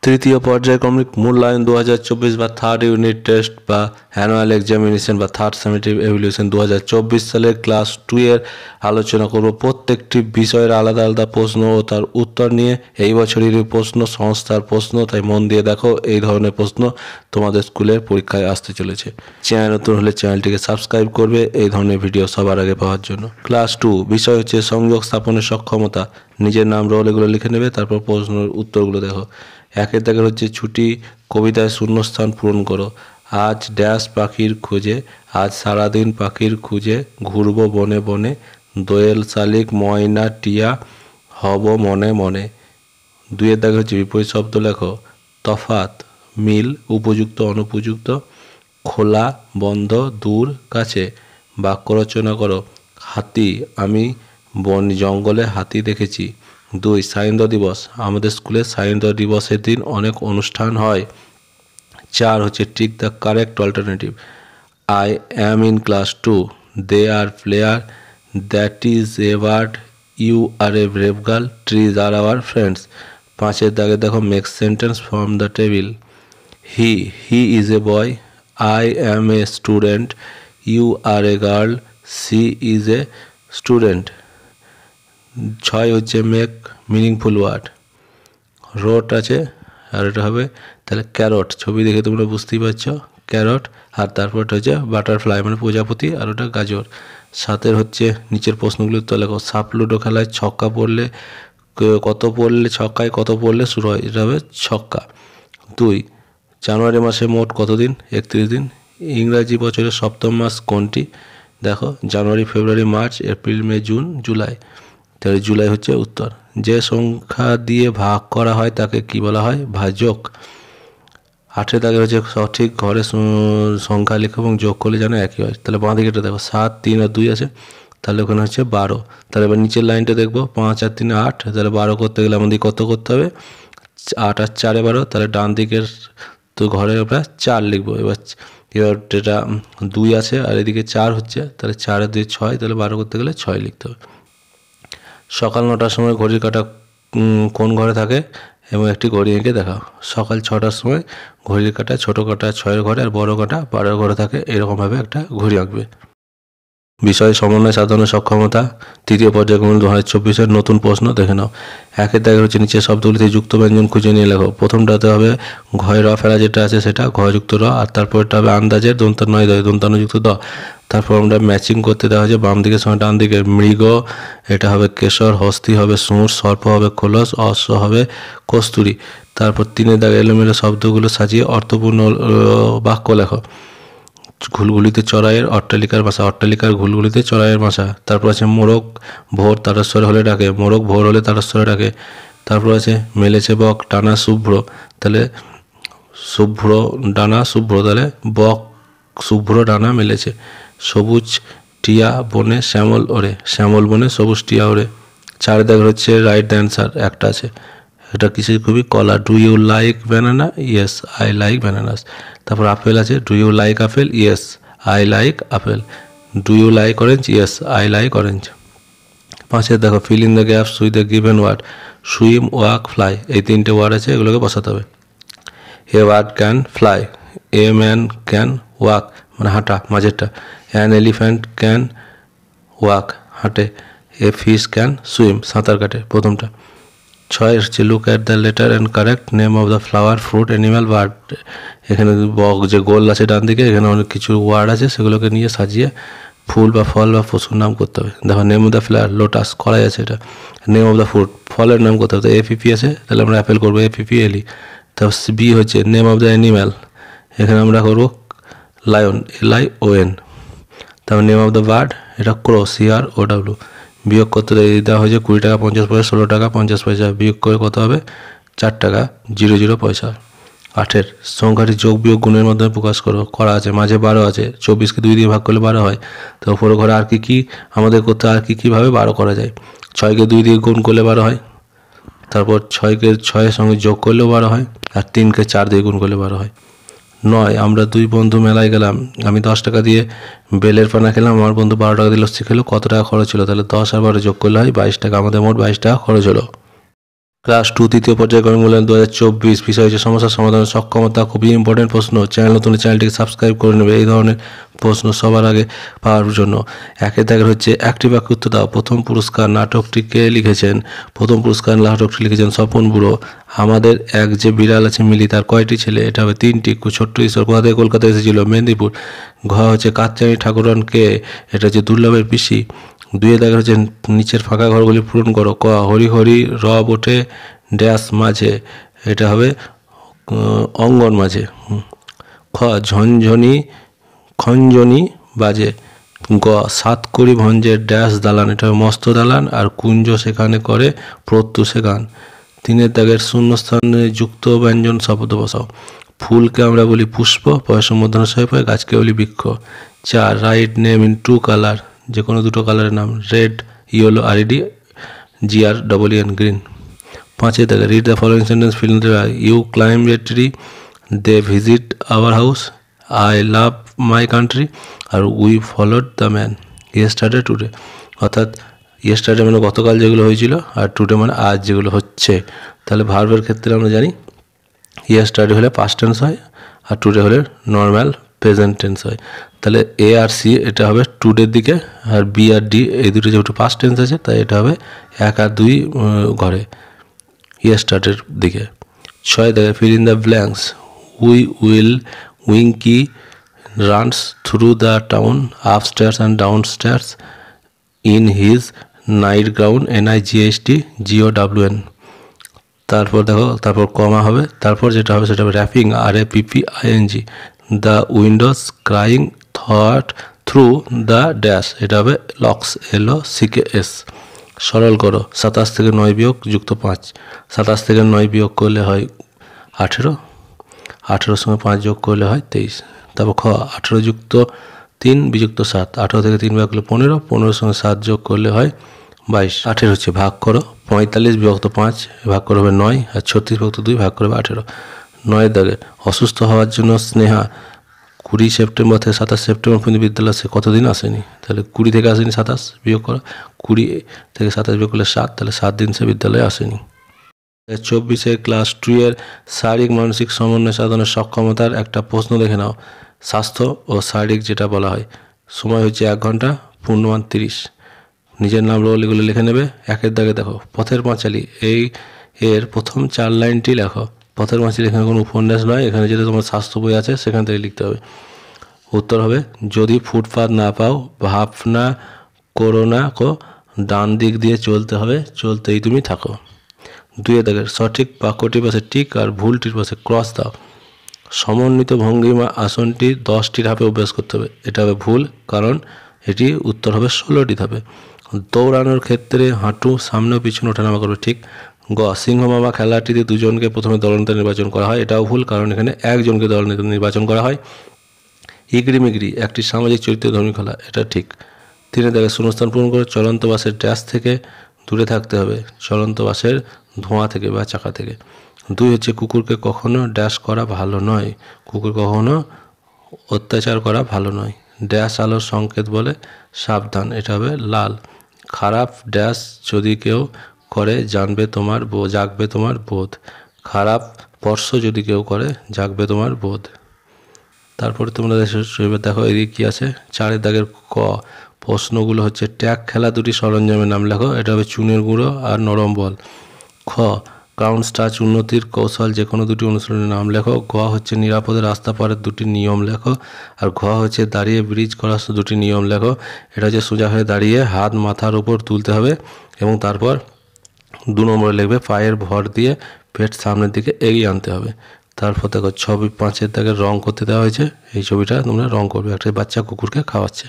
তৃতীয় পর্যায়ক্রমিক মূল্যায়ন 2024 বা থার্ড ইউনিট টেস্ট বা অ্যানুয়াল এক্সামিনেশন বা থার্ড সামেটিভ এভ্যালুয়েশন 2024 সালের ক্লাস 2 এর আলোচনা করব। প্রত্যেকটি বিষয়ের আলাদা আলাদা প্রশ্ন ও তার উত্তর নিয়ে। এই বছরের প্রশ্ন সংস্থার প্রশ্ন, তাই মন দিয়ে দেখো। এই ধরনের প্রশ্ন তোমাদের স্কুলের পরীক্ষায় আসতে চলেছে। চ্যানেল নতুন হলে চ্যানেলটিকে সাবস্ক্রাইব করবে এই ধরনের ভিডিও সবার আগে পাওয়ার জন্য। ক্লাস 2 বিষয় হচ্ছে সংযোগ স্থাপনের সক্ষমতা। নিজের নাম রোল এগুলো লিখে নেবে, তারপর প্রশ্নের উত্তরগুলো দেখো। একের দাগের হচ্ছে ছুটি, কবিতায় শূন্যস্থান পূরণ করো। আজ ড্যাশ পাখির খোঁজে, আজ সারাদিন পাখির খুঁজে ঘুরবো বনে বনে, দোয়েল শালিক ময়না টিয়া হব মনে মনে। দুইয়ের দাগে হচ্ছে বিপরীত শব্দ লেখো। তফাত, মিল, উপযুক্ত অনুপযুক্ত, খোলা বন্ধ দূর কাছে। বাক্য রচনা করো। হাতি, আমি বন জঙ্গলে হাতি দেখেছি। 2 স্বাধীনতা দিবস, আমাদের স্কুলে স্বাধীনতা দিবসের দিন অনেক অনুষ্ঠান হয়। 4 হচ্ছে tick the correct alternative. I am in class 2, they are player, that is a bird, you are a brave girl, trees are our friends. 5-এর দাগে দেখো make sentence from the table. He is a boy, I am a student, you are a girl, she is a student. 6 হচ্ছে make meaningful word. রোট আছে আর এটা হবে তাহলে carrot. ছবি দেখে তোমরা বুঝতেই পারছো ক্যারট। আর তারপরটা হচ্ছে বাটারফ্লাই মানে প্রজাপতি, আর ওটা গাজর। 7-এর হচ্ছে নিচের প্রশ্নগুলো উত্তর লেখো। সাপ লুডো খেলায় ছক্কা পড়লে কত পড়লে ছক্কায় কত পড়লে শুরু হয়, এটা হবে ছক্কা। 2 জানুয়ারি মাসে মোট কত দিন? 31 দিন। ইংরাজি বছরের সপ্তম মাস কোনটি? দেখো জানুয়ারি, ফেব্রুয়ারি, মার্চ, এপ্রিল, মে, জুন, জুলাই। তাহলে জুলাই হচ্ছে উত্তর। যে সংখ্যা দিয়ে ভাগ করা হয় তাকে কি বলা হয়? ভাজক। 8-এর দাগে হচ্ছে সঠিক ঘরে সংখ্যা লেখো এবং যোগ করলে যেন একই হয়। তাহলে বাঁ দিকেটা দেখো 7, 3 আর 2 আছে, তাহলে ওখানে হচ্ছে 12। তাহলে এবার নিচের লাইনটা দেখবো 5 আর 3 8, তাহলে 12 করতে গেলে আমাদের কত করতে হবে? 8 আর 4 12। তাহলে ডান দিকের তো ঘরে আমরা 4 লিখবো। এবার এটা 2 আছে আর এদিকে 4 হচ্ছে, তাহলে 4 আর 2 6, তাহলে 12 করতে গেলে 6 লিখতে হবে। সকাল 9টার সময় ঘড়ির কাঁটা কোন ঘরে থাকে এবং একটি ঘড়ি এঁকে দেখাও। সকাল 6টার সময় ঘড়ির কাঁটা ছোট কাঁটা 6-এর ঘরে আর বড় কাঁটা 12-এর ঘরে থাকে। এরকমভাবে একটা ঘড়ি আঁকবে। বিষয় সমন্বয় সাধনের সক্ষমতা। তৃতীয় পর্যায়ক্রম 2024-এর নতুন প্রশ্ন দেখে নাও। 1-এর দাগে হচ্ছে নিচের শব্দগুলিতে যুক্ত ব্যঞ্জন খুঁজে নিয়ে লেখো। প্রথমটাতে হবে ঘয় র ফেলা যেটা আছে সেটা ঘযুক্ত র, আর তারপরটা হবে আন্দাজের দন্তান্নয় দ দন্তান্নযুক্ত দ। তারপর আমরা ম্যাচিং করতে দেওয়া হয়েছে বাম দিকের সঙ্গে ডান দিকের। মৃগ এটা হবে কেশর, হস্তি হবে সুঁড়, সর্প হবে খোলস, অশ্ব হবে কস্তুরী। তারপর 3-এর দাগে এলোমেলো শব্দগুলো সাজিয়ে অর্থপূর্ণ বাক্য লেখো। ঘুলঘুলিতে চড়াইয়ের অট্টালিকার ভাষা, অট্টালিকার ঘুলঘুলিতে চড়াইয়ের ভাষা। তারপর আছে মোরগ ভোর তারস্বরে হলে ডাকে, মোরগ ভোর হলে তারস্বরে ডাকে। তারপর আছে মেলেছে বক ডানা শুভ্র, তাহলে শুভ্র ডানা শুভ্র, তাহলে বক শুভ্র ডানা মেলেছে। সবুজ টিয়া বনে শ্যামল ওড়ে, শ্যামল বনে সবুজ টিয়া ওড়ে। 4 দাগ হচ্ছে রাইট অ্যান্সার একটা আছে, এটা কিসের খুবই কলা। Do you like banana? Yes I like bananas. তারপর আপেল আছে। Do you like apple? Yes I like apple. Do you like orange? Yes I like orange. 5-এর দেখো fill in the gaps with the given word. Swim, walk, fly, এই 3টে word আছে, এগুলোকে বসাতে হবে। A bird can fly, a man can walk মানে হাঁটা মাঝেরটা, অ্যান এলিফ্যান্ট ক্যান ওয়াক হাঁটে, এ ফিশ ক্যান সুইম সাঁতার কাটে প্রথমটা। 6 হচ্ছে look at the letter and correct name of the flower, fruit, animal, bird. এখানে যে গোল আছে ডান দিকে, এখানে অনেক কিছু ওয়ার্ড আছে, সেগুলোকে নিয়ে সাজিয়ে ফুল বা ফল বা পশুর নাম করতে হবে। দেখো name of the flower lotus, কলাই আছে এটা। নেম অফ দ্য ফ্রুট ফলের নাম করতে হবে, এপিপি আছে, তাহলে আমরা অ্যাপেল করবো এপিপি এলি। তারপর বি হচ্ছে নেম অফ দ্য অ্যানিম্যাল, এখানে আমরা করবো লায়ন, LION। তারপর নেম অফ দ্য বার্ড, এটা ক্রো, CROW। বিয়োগ করতে দেওয়া হয়েছে 20 টাকা 50 পয়সা, 16 টাকা 50 পয়সা। বিয়োগ করে কত হবে? 4 টাকা 00 পয়সা। 8-এর সংখ্যাটি যোগ বিয়োগ গুণের মাধ্যমে প্রকাশ করা আছে। মাঝে 12 আছে, 24কে 2 দিয়ে ভাগ করলে 12 হয়। তো উপরে ঘরে আর কি আমাদের করতে, আর কীভাবে 12 করা যায়? 6কে 2 দিয়ে গুণ করলে 12 হয়, তারপর 6কে 6-এর সঙ্গে যোগ করলেও 12 হয়, আর 3কে 4 দিয়ে গুণ করলে 12 হয়। 9 আমরা 2 বন্ধু মেলায় গেলাম, আমি 10 টাকা দিয়ে বেলের পানা খেলাম, আমার বন্ধু 12 টাকা দিয়ে লস্যি খেলো, কত টাকা খরচ হলো? তাহলে 10 আর 12 যোগ করলে হয় 22 টাকা, আমাদের মোট 22 টাকা খরচ হলো। ক্লাস 2 তৃতীয় পর্যায়ক্রমিক মূল্যায়ন 2024 বিষয় হচ্ছে সমস্যার সমাধানের সক্ষমতা। খুবই ইম্পর্টেন্ট প্রশ্ন। চ্যানেল নতুন চ্যানেলটিকে সাবস্ক্রাইব করে নেবে এই ধরনের প্রশ্ন সবার আগে পাওয়ার জন্য। একের দাগের হচ্ছে একটি বাক্যে উত্তর দাও। প্রথম পুরস্কার নাটকটিকে লিখেছেন, প্রথম পুরস্কার নাটকটি লিখেছেন স্বপন বুড়ো। আমাদের এক যে বিড়াল আছে মিলি, তার কয়টি ছেলে? এটা হবে 3টি। ছোট্ট ঈশ্বর কোথা থেকে কলকাতায় এসেছিল? মেদিনীপুর। ঘ হচ্ছে কাত্যায়নী ঠাকুরনকে, এটা হচ্ছে দুর্লভের পিসি। 2 দাগের হচ্ছে নিচের ফাঁকা ঘরগুলি পূরণ করো। ক হরি হরি রব ওঠে ড্যাশ মাঝে, এটা হবে অঙ্গন মাঝে। খ ঝনঝনি খঞ্জনি বাজে। গ সাতকড়ি ভঞ্জের ড্যাশ দালান, এটা হবে মস্ত দালান। আর কুঞ্জ সেখানে করে প্রত্যুষে গান। 3 দাগের শূন্যস্থানে যুক্ত ব্যঞ্জন শব্দ বসাও। ফুলকে আমরা বলি পুষ্প, পয়সা মধ্যাহ্ন সহায় পায়, গাছকে বলি বৃক্ষ। 4 রাইট নেম ইন 2 কালার, যে কোনো দুটো কালারের নাম, red yellow RED GREEN green. 5 দাগে read the following sentence fill in the you climb a tree, they visit our house, I love my country, আর we followed the man yesterday today. অর্থাৎ yesterday মানে গতকাল যেগুলো হয়েছিল, আর today মানে আজ যেগুলো হচ্ছে। তাহলে ভার্বের ক্ষেত্রে আমরা জানি ইয়েস্টারডে হলে পাস্ট টেন্স হয়, আর টুডে হলে নর্মাল প্রেজেন্ট টেন্স হয়। তাহলে A আর C এটা হবে টুডের দিকে, আর B আর D এই দুটো যেহেতু পাস্ট টেন্স আছে তাই এটা হবে 1 আর 2 ঘরে ইয়েস্টারডের দিকে। 6 দাগে feel in the blanks. উইঙ্কি runs through the town upstairs and ডাউনস্টেয়ার্স in his night gown NIGHT GOWN। তারপর দেখো, তারপর কমা হবে, তারপর যেটা হবে সেটা হবে wrapping RAPPING the Windows crying through the dash, এটা হবে লক্স LOCKS। সরল করো। 27 থেকে 9 বিয়োগ যুক্ত 5, 27 থেকে 9 বিয়োগ করলে হয় 18, 18 সঙ্গে 5 যোগ করলে হয় 23। তারপর খ 18 যুক্ত 3 বিযুক্ত 7, 18 থেকে 3 বিয়োগ করলে 15, 15 সঙ্গে 7 যোগ করলে হয় 22। 18 হচ্ছে ভাগ করো, 45 বিভক্ত 5 ভাগ করে হবে 9, আর 36 বিভক্ত 2 ভাগ করে হবে 18। 9 দাগে অসুস্থ হওয়ার জন্য স্নেহা 20 সেপ্টেম্বর থেকে 27 সেপ্টেম্বর পর্যন্ত বিদ্যালয়ে সে কতদিন আসেনি? তাহলে 20 থেকে আসেনি, 27 বিয়োগ করো, 20 থেকে 27 বিয়োগ করলে 7, তাহলে 7 দিন সে বিদ্যালয়ে আসেনি। 24 ক্লাস 2 এর শারীরিক মানসিক সমন্বয় সাধনের সক্ষমতার একটা প্রশ্ন দেখে নাও। স্বাস্থ্য ও শারীরিক যেটা বলা হয়, সময় হচ্ছে 1 ঘন্টা, পূর্ণমান 30। নিজের নাম রোল এগুলো লিখে নেবে। 1 দাগে দেখো পথের পাঁচালী, এর প্রথম 4 লাইনটি লেখো। পথের পাঁচালী এখানে কোনো উপন্যাস নয়, এখানে যেটা তোমার স্বাস্থ্য বই আছে সেখান থেকে লিখতে হবে। উত্তর হবে যদি ফুটপাত না পাও ভাবনা করো না কো, ডান দিক দিয়ে চলতে হবে, চলতেই তুমি থাকো। 2 দাগের সঠিক বাক্যটির পাশে টিক আর ভুলটির পাশে ক্রস দাও। সমন্বিত ভঙ্গিমা আসনটি 10টি ধাপে অভ্যাস করতে হবে, এটা হবে ভুল, কারণ এটি উত্তর হবে 16টি ধাপে। দৌড়ানোর ক্ষেত্রে হাঁটু সামনে ও পিছনে ওঠানামা করবে, ঠিক। গ সিংহ মামা খেলাটিতে 2 জনকে প্রথমে দলনেতা নির্বাচন করা হয়, এটাও ভুল, কারণ এখানে 1 জনকে দলনেতা নির্বাচন করা হয়। ইগড়ি একটি সামাজিক চরিত্রের ধর্মী খেলা, এটা ঠিক। 3 দাগে শূন্যস্থান পূরণ করে চলন্ত বাসের ড্যাশ থেকে দূরে থাকতে হবে, চলন্ত বাসের ধোঁয়া থেকে বা চাকা থেকে। 2 হচ্ছে কুকুরকে কখনো ড্যাশ করা ভালো নয়, কুকুর কখনো অত্যাচার করা ভালো নয়। ড্যাশ আলোর সংকেত বলে সাবধান, এটা হবে লাল। খারাপ ড্যাশ যদি কেউ করে জাগবে তোমার বোধ, খারাপ স্পর্শ যদি কেউ করে জাগবে তোমার বোধ। তারপরে তোমরা দেখো এদিকে কি আছে। 4 দাগের ক প্রশ্নগুলো হচ্ছে ট্যাগ খেলা 2টি সরঞ্জামের নাম লেখো, এটা হবে চুনের গুঁড়ো আর নরম বল। খ কাউন্ট স্টাচ উন্নতির কৌশল যে কোনো 2টি অনুশীলনের নাম লেখো। গ হচ্ছে নিরাপদে রাস্তা পারের 2টি নিয়ম লেখো। আর ঘ হচ্ছে দাঁড়িয়ে ব্রিজ করার 2টি নিয়ম লেখো। এটা হচ্ছে সোজা হয়ে দাঁড়িয়ে হাত মাথার উপর তুলতে হবে, এবং তারপর 2 নম্বরে লিখবে পায়ের ভর দিয়ে পেট সামনের দিকে এগিয়ে আনতে হবে। তারপর দেখো ছবি 5 দাগের রং করতে দেওয়া হয়েছে, এই ছবিটা তোমরা রং করবে, একটা বাচ্চা কুকুরকে খাওয়াচ্ছে।